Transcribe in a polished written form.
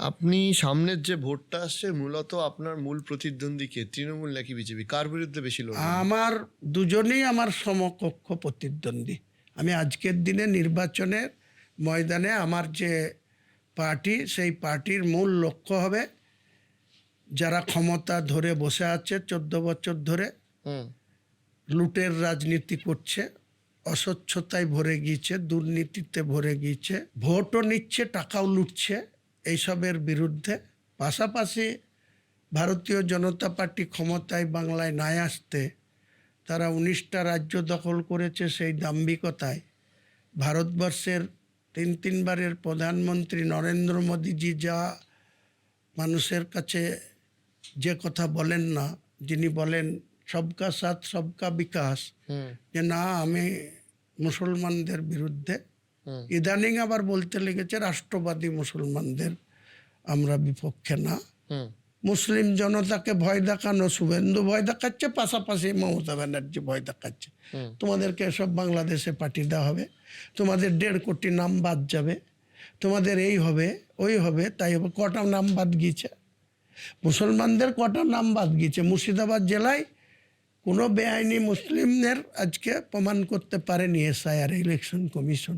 আপনি সামনের যে ভোটটা আসছে মূলত আপনার মূল প্রতিদ্বন্দ্বী কে, তৃণমূল নাকি বিজেপি? কার বিরুদ্ধে বেশি লড়বেন? আমার দুজনেই আমার সমকক্ষ প্রতিদ্বন্দ্বী। আমি আজকের দিনে নির্বাচনের ময়দানে আমার যে পার্টি, সেই পার্টির মূল লক্ষ্য হবে যারা ক্ষমতা ধরে বসে আছে 14 বছর ধরে, হুম লুটের রাজনীতি করছে, অস্বচ্ছতায় ভরে গিয়েছে, দুর্নীতিতে ভরে গিয়েছে, ভোটও নিচ্ছে, টাকাও লুটছে, এইসবের বিরুদ্ধে। পাশাপাশি ভারতীয় জনতা পার্টি ক্ষমতায় বাংলায় নাই আসতে তারা 19টা রাজ্য দখল করেছে। সেই দাম্ভিকতায় ভারতবর্ষের তিনবারের প্রধানমন্ত্রী নরেন্দ্র মোদীজি যা মানুষের কাছে যে কথা বলেন না, যিনি বলেন সবকা সাথ সবকা বিকাশ, যে না আমি মুসলমানদের বিরুদ্ধে, ইদানিং আবার বলতে লেগেছে রাষ্ট্রবাদী মুসলমানদের আমরা বিপক্ষে না। মুসলিম জনতাকে ভয় দেখানো, শুভেন্দু ভয় দেখাচ্ছে, পাশাপাশি মমতা ব্যানার্জি ভয় দেখাচ্ছে। তোমাদেরকে এসব বাংলাদেশে পাঠিয়ে দেওয়া হবে, তোমাদের 1.5 কোটি নাম বাদ যাবে, তোমাদের এই হবে ওই হবে তাই হবে। কটা নাম বাদ গিয়েছে? মুসলমানদের কটা নাম বাদ গিয়েছে? মুর্শিদাবাদ জেলায় কোনো বেআইনি মুসলিমদের আজকে প্রমাণ করতে পারেনি এসআইআর ইলেকশন কমিশন।